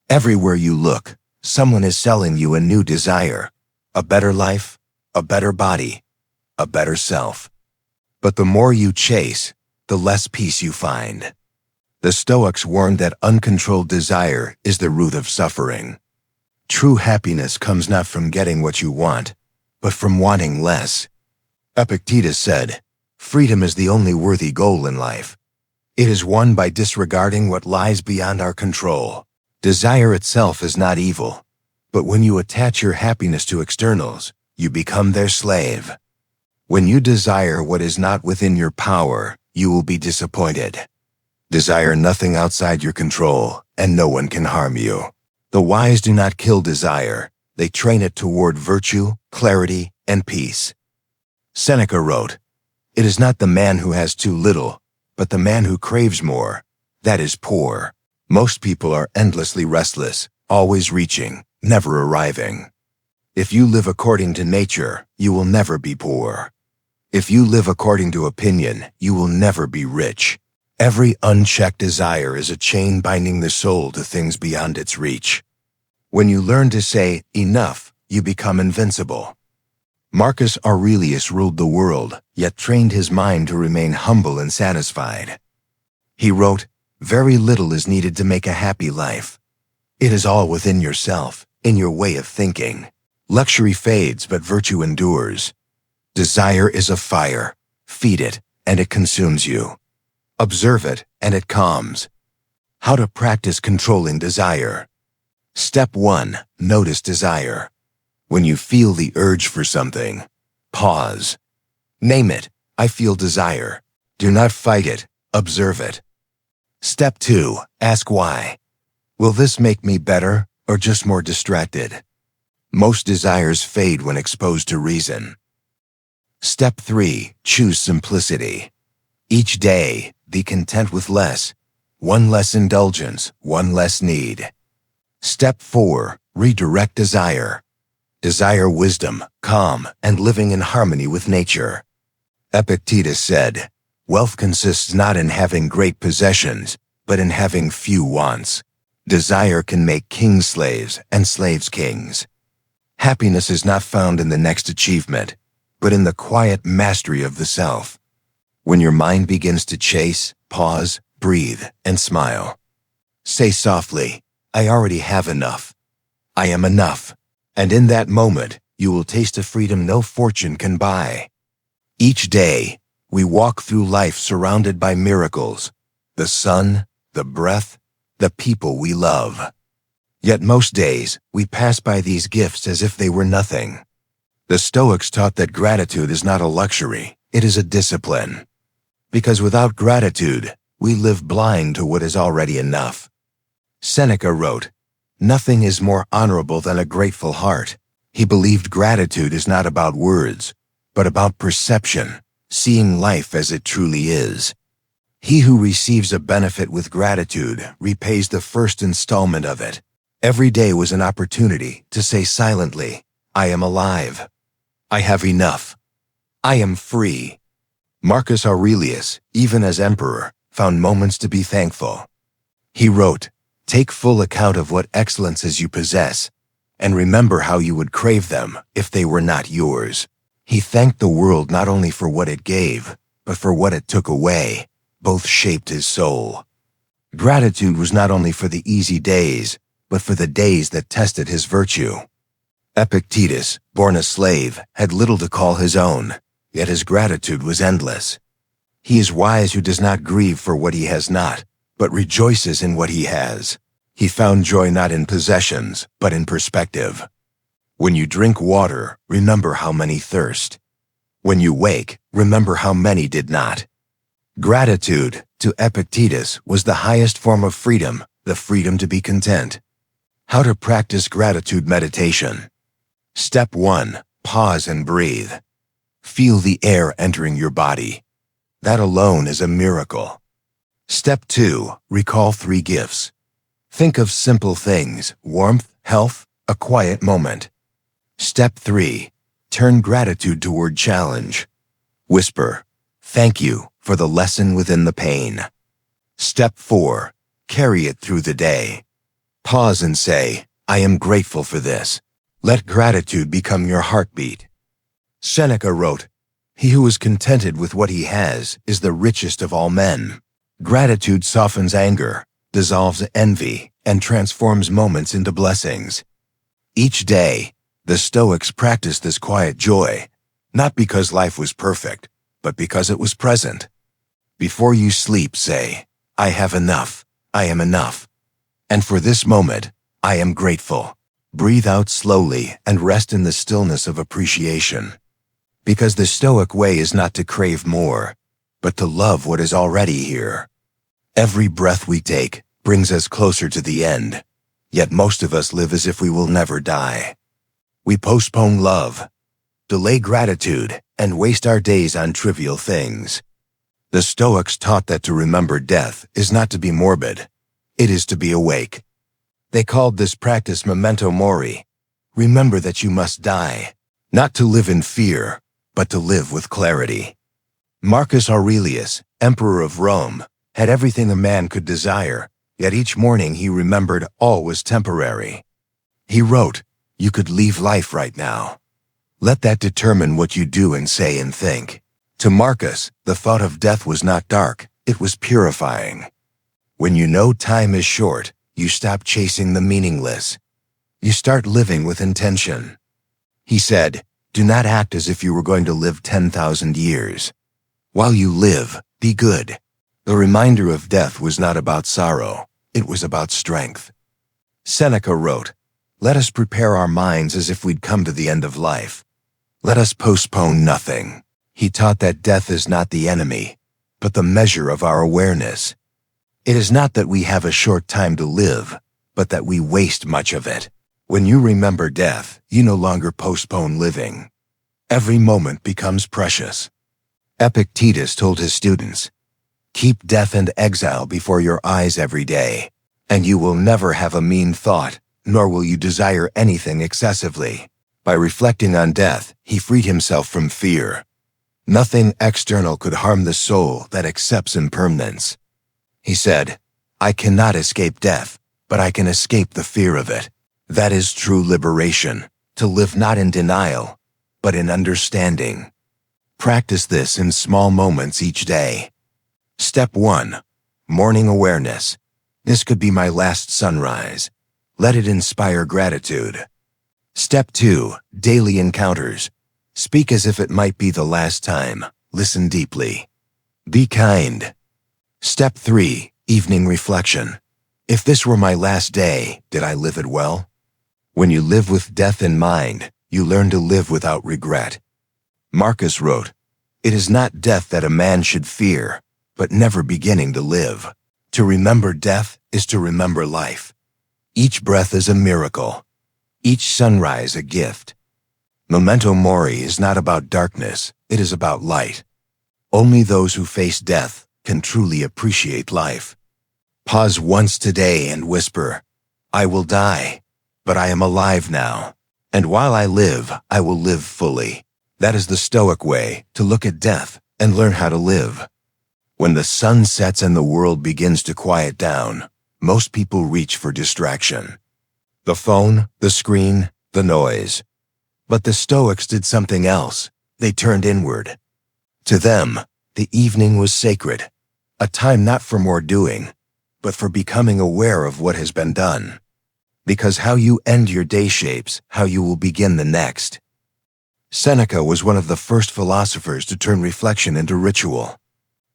Everywhere you look, someone is selling you a new desire, a better life, a better body, a better self. But the more you chase, the less peace you find. The Stoics warned that uncontrolled desire is the root of suffering. True happiness comes not from getting what you want, but from wanting less. Epictetus said, "Freedom is the only worthy goal in life. It is won by disregarding what lies beyond our control." Desire itself is not evil, but when you attach your happiness to externals, you become their slave. When you desire what is not within your power, you will be disappointed. Desire nothing outside your control, and no one can harm you. The wise do not kill desire, they train it toward virtue, clarity, and peace. Seneca wrote, "It is not the man who has too little, but the man who craves more, that is poor." Most people are endlessly restless, always reaching, never arriving. If you live according to nature, you will never be poor. If you live according to opinion, you will never be rich. Every unchecked desire is a chain binding the soul to things beyond its reach. When you learn to say, "enough," you become invincible. Marcus Aurelius ruled the world, yet trained his mind to remain humble and satisfied. He wrote, "Very little is needed to make a happy life. It is all within yourself, in your way of thinking. Luxury fades, but virtue endures. Desire is a fire. Feed it, and it consumes you. Observe it, and it calms." How to practice controlling desire. Step 1. Notice desire. When you feel the urge for something, pause. Name it. I feel desire. Do not fight it. Observe it. Step 2. Ask why. Will this make me better, or just more distracted? Most desires fade when exposed to reason. Step 3. Choose simplicity. Each day, be content with less. One less indulgence, one less need. Step 4. Redirect desire. Desire wisdom, calm, and living in harmony with nature. Epictetus said, "Wealth consists not in having great possessions, but in having few wants. Desire can make kings slaves and slaves kings." Happiness is not found in the next achievement, but in the quiet mastery of the self. When your mind begins to chase, pause, breathe, and smile. Say softly, "I already have enough. I am enough." And in that moment, you will taste a freedom no fortune can buy. Each day, we walk through life surrounded by miracles, the sun, the breath, the people we love. Yet most days, we pass by these gifts as if they were nothing. The Stoics taught that gratitude is not a luxury, it is a discipline. Because without gratitude, we live blind to what is already enough. Seneca wrote, "Nothing is more honorable than a grateful heart." He believed gratitude is not about words, but about perception, seeing life as it truly is. He who receives a benefit with gratitude repays the first installment of it. Every day was an opportunity to say silently, "I am alive. I have enough. I am free." Marcus Aurelius, even as emperor, found moments to be thankful. He wrote, "Take full account of what excellences you possess, and remember how you would crave them if they were not yours." He thanked the world not only for what it gave, but for what it took away. Both shaped his soul. Gratitude was not only for the easy days, but for the days that tested his virtue. Epictetus, born a slave, had little to call his own, yet his gratitude was endless. He is wise who does not grieve for what he has not, but rejoices in what he has. He found joy not in possessions, but in perspective. When you drink water, remember how many thirst. When you wake, remember how many did not. Gratitude, to Epictetus, was the highest form of freedom, the freedom to be content. How to practice gratitude meditation. Step 1. Pause and breathe. Feel the air entering your body. That alone is a miracle. Step 2. Recall 3 gifts. Think of simple things, warmth, health, a quiet moment. Step 3. Turn gratitude toward challenge. Whisper, "Thank you," for the lesson within the pain. Step 4. Carry it through the day. Pause and say, I am grateful for this. Let gratitude become your heartbeat. Seneca wrote, He who is contented with what he has is the richest of all men. Gratitude softens anger, dissolves envy, and transforms moments into blessings. Each day, the Stoics practiced this quiet joy, not because life was perfect, but because it was present. Before you sleep, say, I have enough, I am enough. And for this moment, I am grateful. Breathe out slowly and rest in the stillness of appreciation. Because the Stoic way is not to crave more, but to love what is already here. Every breath we take brings us closer to the end, yet most of us live as if we will never die. We postpone love, delay gratitude, and waste our days on trivial things. The Stoics taught that to remember death is not to be morbid, it is to be awake. They called this practice Memento Mori. Remember that you must die, not to live in fear, but to live with clarity. Marcus Aurelius, Emperor of Rome, had everything a man could desire, yet each morning he remembered all was temporary. He wrote, You could leave life right now. Let that determine what you do and say and think. To Marcus, the thought of death was not dark, it was purifying. When you know time is short, you stop chasing the meaningless. You start living with intention. He said, Do not act as if you were going to live 10,000 years. While you live, be good. The reminder of death was not about sorrow, it was about strength. Seneca wrote, Let us prepare our minds as if we'd come to the end of life. Let us postpone nothing. He taught that death is not the enemy, but the measure of our awareness. It is not that we have a short time to live, but that we waste much of it. When you remember death, you no longer postpone living. Every moment becomes precious. Epictetus told his students, Keep death and exile before your eyes every day, and you will never have a mean thought, nor will you desire anything excessively. By reflecting on death, he freed himself from fear. Nothing external could harm the soul that accepts impermanence. He said, I cannot escape death, but I can escape the fear of it. That is true liberation, to live not in denial, but in understanding. Practice this in small moments each day. Step 1. Morning awareness. This could be my last sunrise. Let it inspire gratitude. Step 2. Daily encounters. Speak as if it might be the last time. Listen deeply. Be kind. Step 3. Evening reflection. If this were my last day, did I live it well? When you live with death in mind, you learn to live without regret. Marcus wrote, It is not death that a man should fear, but never beginning to live. To remember death is to remember life. Each breath is a miracle. Each sunrise a gift. Memento Mori is not about darkness, it is about light. Only those who face death can truly appreciate life. Pause once today and whisper, I will die, but I am alive now. And while I live, I will live fully. That is the Stoic way, to look at death and learn how to live. When the sun sets and the world begins to quiet down, most people reach for distraction. The phone, the screen, the noise. But the Stoics did something else. They turned inward. To them, the evening was sacred, a time not for more doing, but for becoming aware of what has been done. Because how you end your day shapes how you will begin the next. Seneca was one of the first philosophers to turn reflection into ritual.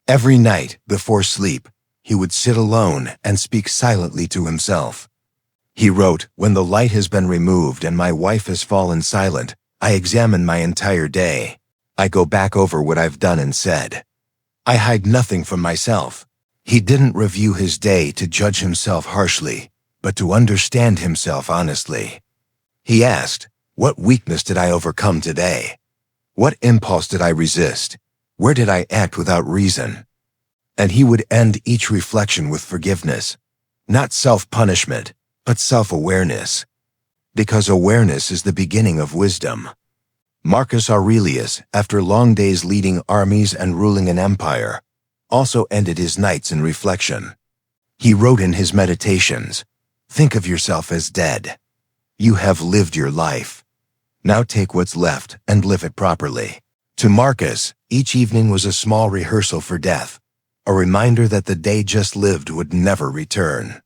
Every night, before sleep, he would sit alone and speak silently to himself. He wrote, When the light has been removed and my wife has fallen silent, I examine my entire day. I go back over what I've done and said. I hide nothing from myself. He didn't review his day to judge himself harshly, but to understand himself honestly. He asked, What weakness did I overcome today? What impulse did I resist? Where did I act without reason? And he would end each reflection with forgiveness, not self-punishment, but self-awareness. Because awareness is the beginning of wisdom. Marcus Aurelius, after long days leading armies and ruling an empire, also ended his nights in reflection. He wrote in his meditations, Think of yourself as dead. You have lived your life. Now take what's left and live it properly. To Marcus, each evening was a small rehearsal for death, a reminder that the day just lived would never return.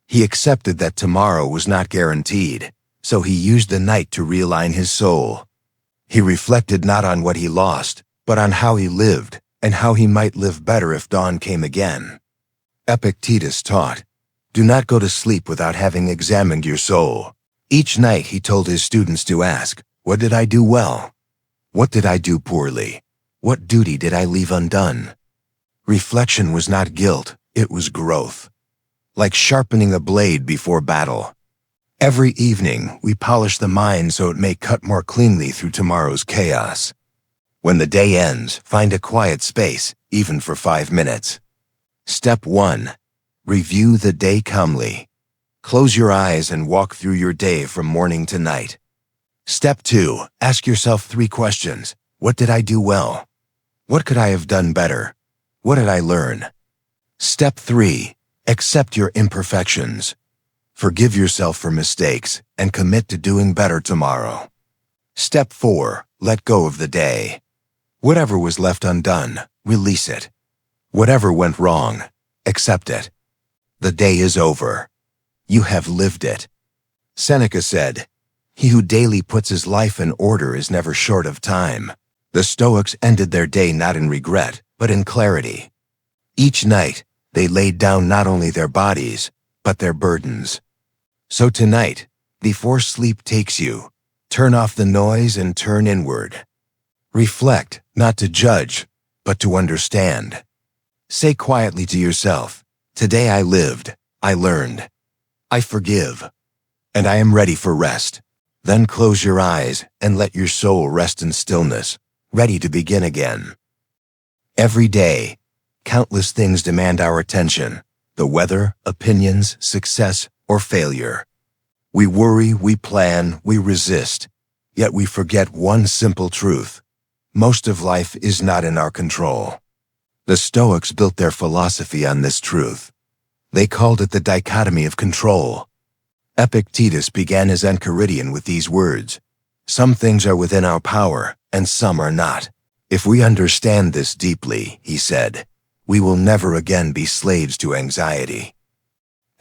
He accepted that tomorrow was not guaranteed, so he used the night to realign his soul. He reflected not on what he lost, but on how he lived and how he might live better if dawn came again. Epictetus taught, "Do not go to sleep without having examined your soul." Each night he told his students to ask, "What did I do well? What did I do poorly? What duty did I leave undone?" Reflection was not guilt, it was growth. Like sharpening a blade before battle. Every evening, we polish the mind so it may cut more cleanly through tomorrow's chaos. When the day ends, find a quiet space, even for 5 minutes. Step 1. Review the day calmly. Close your eyes and walk through your day from morning to night. Step 2. Ask yourself 3 questions. What did I do well? What could I have done better? What did I learn? Step 3. Accept your imperfections. Forgive yourself for mistakes and commit to doing better tomorrow. Step 4. Let go of the day. Whatever was left undone, release it. Whatever went wrong, accept it. The day is over. You have lived it. Seneca said, "He who daily puts his life in order is never short of time." The Stoics ended their day not in regret, but in clarity. Each night, they laid down not only their bodies, but their burdens. So tonight, before sleep takes you, turn off the noise and turn inward. Reflect, not to judge, but to understand. Say quietly to yourself, "Today I lived, I learned, I forgive, and I am ready for rest." Then close your eyes and let your soul rest in stillness, ready to begin again. Every day, countless things demand our attention: the weather, opinions, success, or failure. We worry, we plan, we resist, yet we forget one simple truth: most of life is not in our control. The Stoics built their philosophy on this truth. They called it the dichotomy of control. Epictetus began his Enchiridion with these words, "Some things are within our power, and some are not." If we understand this deeply, he said, we will never again be slaves to anxiety.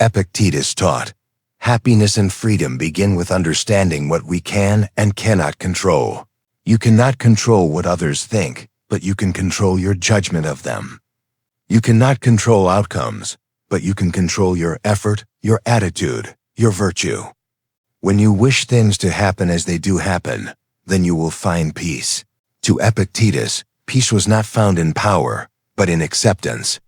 Epictetus taught, happiness and freedom begin with understanding what we can and cannot control. You cannot control what others think, but you can control your judgment of them. You cannot control outcomes, but you can control your effort, your attitude, your virtue. When you wish things to happen as they do happen, then you will find peace. To Epictetus, peace was not found in power, but in acceptance.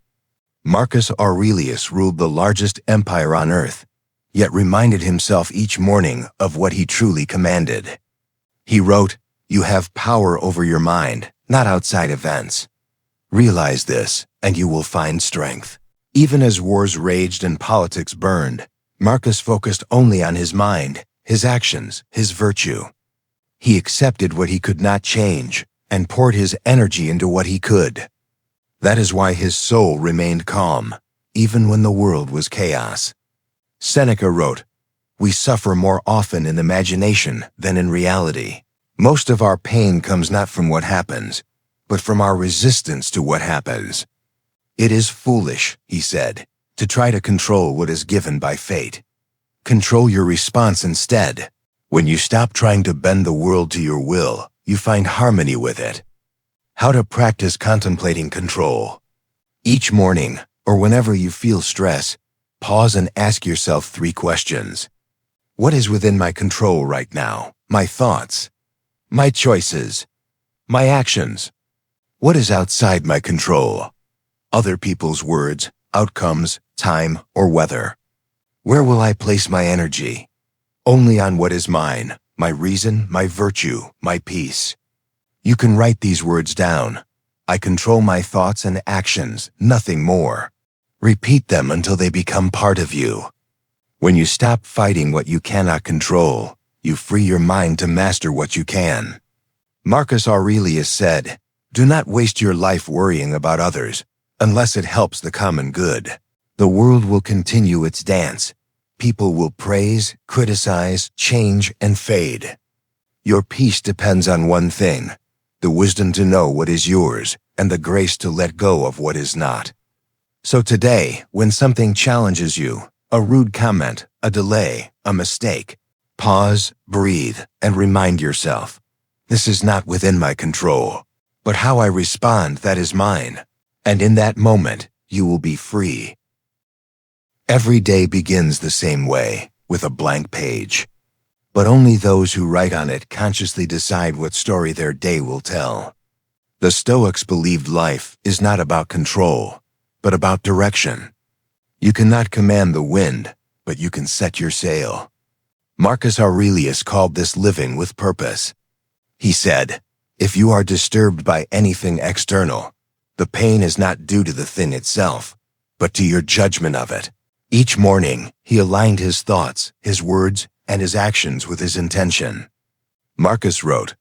Marcus Aurelius ruled the largest empire on earth, yet reminded himself each morning of what he truly commanded. He wrote, "You have power over your mind, not outside events. Realize this, and you will find strength." Even as wars raged and politics burned, Marcus focused only on his mind, his actions, his virtue. He accepted what he could not change and poured his energy into what he could. That is why his soul remained calm, even when the world was chaos. Seneca wrote, "We suffer more often in imagination than in reality." Most of our pain comes not from what happens, but from our resistance to what happens. It is foolish, he said, to try to control what is given by fate. Control your response instead. When you stop trying to bend the world to your will, you find harmony with it. How to practice contemplating control. Each morning, or whenever you feel stress, pause and ask yourself 3 questions. What is within my control right now? My thoughts, my choices, my actions. What is outside my control? Other people's words, outcomes, time, or weather. Where will I place my energy? Only on what is mine, my reason, my virtue, my peace. You can write these words down. I control my thoughts and actions, nothing more. Repeat them until they become part of you. When you stop fighting what you cannot control, you free your mind to master what you can. Marcus Aurelius said, "Do not waste your life worrying about others, unless it helps the common good. The world will continue its dance. People will praise, criticize, change, and fade. Your peace depends on one thing: the wisdom to know what is yours and the grace to let go of what is not. So today, when something challenges you, a rude comment, a delay, a mistake, pause, breathe, and remind yourself, this is not within my control, but how I respond, that is mine. And in that moment, you will be free. Every day begins the same way, with a blank page. But only those who write on it consciously decide what story their day will tell. The Stoics believed life is not about control, but about direction. You cannot command the wind, but you can set your sail. Marcus Aurelius called this living with purpose. He said, if you are disturbed by anything external, the pain is not due to the thing itself, but to your judgment of it. Each morning, he aligned his thoughts, his words, and his actions with his intention. Marcus wrote,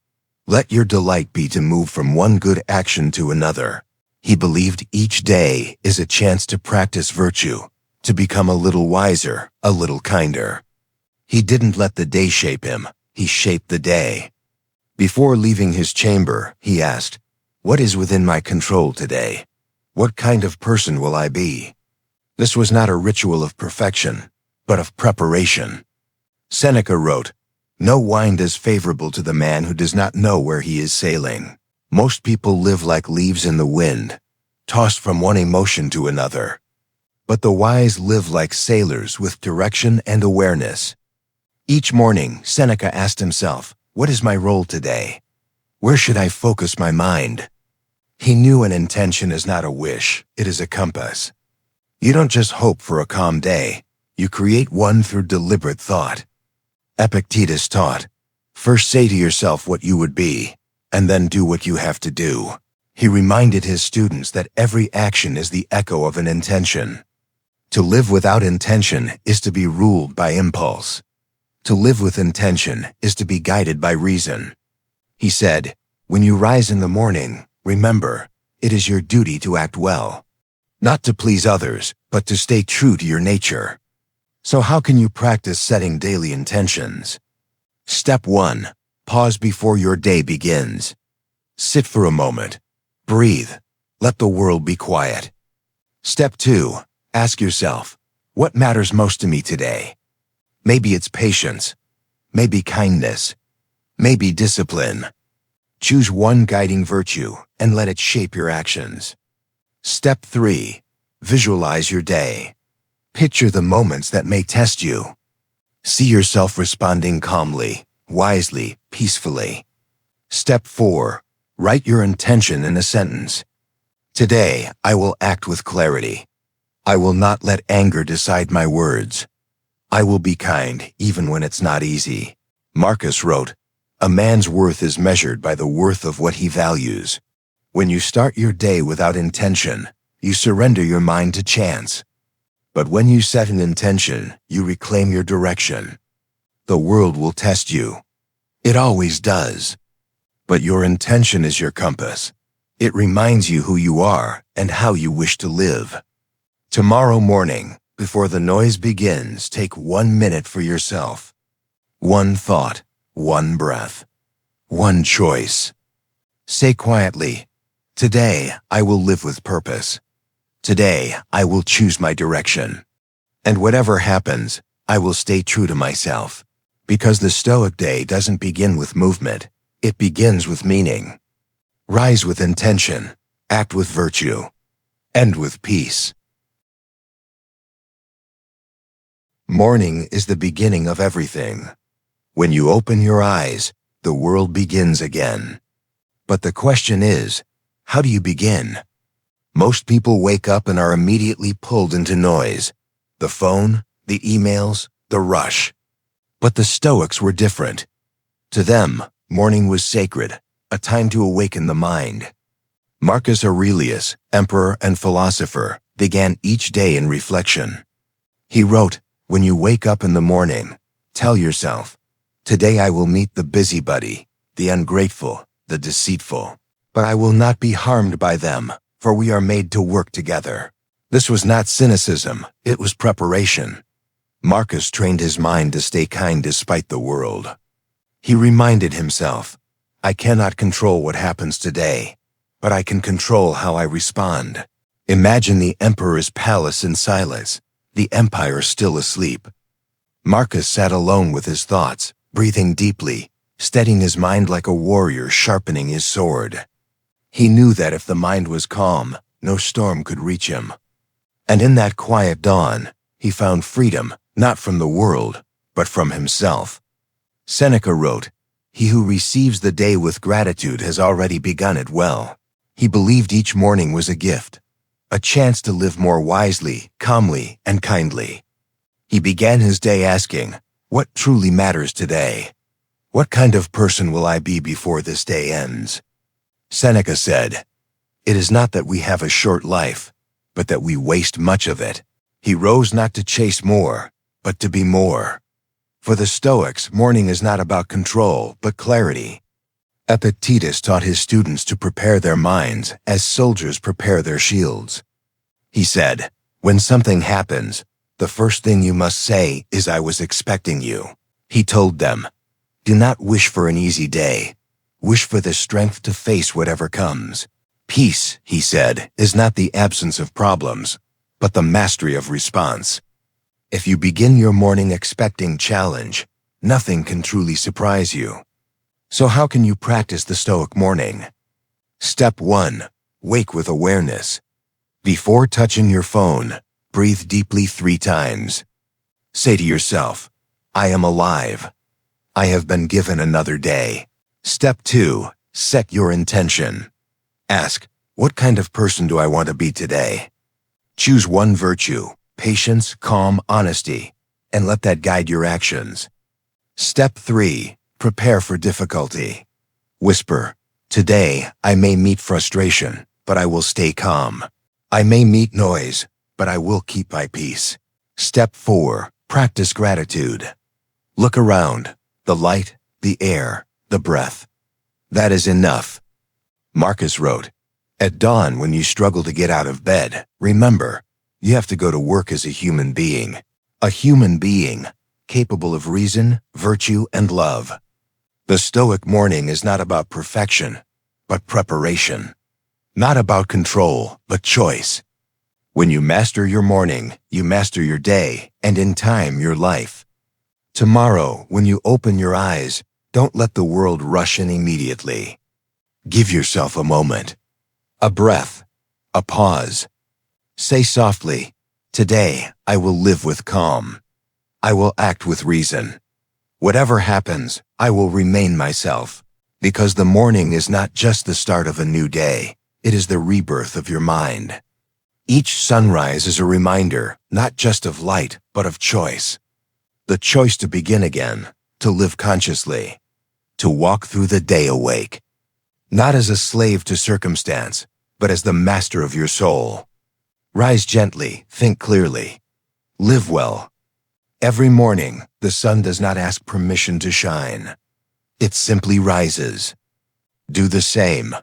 let your delight be to move from one good action to another. He believed each day is a chance to practice virtue, to become a little wiser, a little kinder. He didn't let the day shape him, he shaped the day. Before leaving his chamber, he asked, what is within my control today? What kind of person will I be? This was not a ritual of perfection, but of preparation. Seneca wrote, no wind is favorable to the man who does not know where he is sailing. Most people live like leaves in the wind, tossed from one emotion to another. But the wise live like sailors with direction and awareness. Each morning, Seneca asked himself, what is my role today? Where should I focus my mind? He knew an intention is not a wish, it is a compass. You don't just hope for a calm day, you create one through deliberate thought. Epictetus taught, first say to yourself what you would be, and then do what you have to do. He reminded his students that every action is the echo of an intention. To live without intention is to be ruled by impulse. To live with intention is to be guided by reason. He said, when you rise in the morning, remember, it is your duty to act well. Not to please others, but to stay true to your nature. So how can you practice setting daily intentions? Step 1. Pause before your day begins. Sit for a moment. Breathe. Let the world be quiet. Step 2. Ask yourself, what matters most to me today? Maybe it's patience. Maybe kindness. Maybe discipline. Choose one guiding virtue and let it shape your actions. Step 3. Visualize your day. Picture the moments that may test you. See yourself responding calmly, wisely, peacefully. Step 4. Write your intention in a sentence. Today, I will act with clarity. I will not let anger decide my words. I will be kind even when it's not easy. Marcus wrote, a man's worth is measured by the worth of what he values. When you start your day without intention, you surrender your mind to chance. But when you set an intention, you reclaim your direction. The world will test you. It always does. But your intention is your compass. It reminds you who you are and how you wish to live. Tomorrow morning, before the noise begins, take 1 minute for yourself. One thought, one breath, one choice. Say quietly, today I will live with purpose. Today I will choose my direction. And whatever happens, I will stay true to myself. Because the Stoic day doesn't begin with movement, it begins with meaning. Rise with intention, act with virtue, end with peace. Morning is the beginning of everything. When you open your eyes, the world begins again. But the question is, how do you begin? Most people wake up and are immediately pulled into noise. The phone, the emails, the rush. But the Stoics were different. To them, morning was sacred, a time to awaken the mind. Marcus Aurelius, emperor and philosopher, began each day in reflection. He wrote, when you wake up in the morning, tell yourself, today I will meet the busybody, the ungrateful, the deceitful. But I will not be harmed by them, for we are made to work together. This was not cynicism, it was preparation. Marcus trained his mind to stay kind despite the world. He reminded himself, I cannot control what happens today, but I can control how I respond. Imagine the emperor's palace in silence, the empire still asleep. Marcus sat alone with his thoughts, breathing deeply, steadying his mind like a warrior sharpening his sword. He knew that if the mind was calm, no storm could reach him. And in that quiet dawn, he found freedom, not from the world, but from himself. Seneca wrote, "He who receives the day with gratitude has already begun it well." He believed each morning was a gift, a chance to live more wisely, calmly, and kindly. He began his day asking, what truly matters today? What kind of person will I be before this day ends? Seneca said, "It is not that we have a short life, but that we waste much of it." He rose not to chase more, but to be more. For the Stoics, morning is not about control, but clarity. Epictetus taught his students to prepare their minds as soldiers prepare their shields. He said, when something happens, the first thing you must say is, "I was expecting you." He told them, do not wish for an easy day. Wish for the strength to face whatever comes. Peace, he said, is not the absence of problems, but the mastery of response. If you begin your morning expecting challenge, nothing can truly surprise you. So how can you practice the Stoic morning? Step 1. Wake with awareness. Before touching your phone, breathe deeply 3 times. Say to yourself, I am alive. I have been given another day. Step 2. Set your intention. Ask, what kind of person do I want to be today? Choose one virtue, patience, calm, honesty, and let that guide your actions. Step 3. Prepare for difficulty. Whisper, today I may meet frustration, but I will stay calm. I may meet noise, but I will keep my peace. Step 4. Practice gratitude. Look around, the light, the air, the breath. That is enough. Marcus wrote, at dawn when you struggle to get out of bed, remember, you have to go to work as a human being capable of reason, virtue, and love. The Stoic morning is not about perfection, but preparation. Not about control, but choice. When you master your morning, you master your day, and in time, your life. Tomorrow, when you open your eyes, don't let the world rush in immediately. Give yourself a moment, a breath, a pause. Say softly, today I will live with calm. I will act with reason. Whatever happens, I will remain myself, because the morning is not just the start of a new day, it is the rebirth of your mind. Each sunrise is a reminder, not just of light, but of choice. The choice to begin again, to live consciously, to walk through the day awake. Not as a slave to circumstance, but as the master of your soul. Rise gently, think clearly. Live well. Every morning, the sun does not ask permission to shine. It simply rises. Do the same.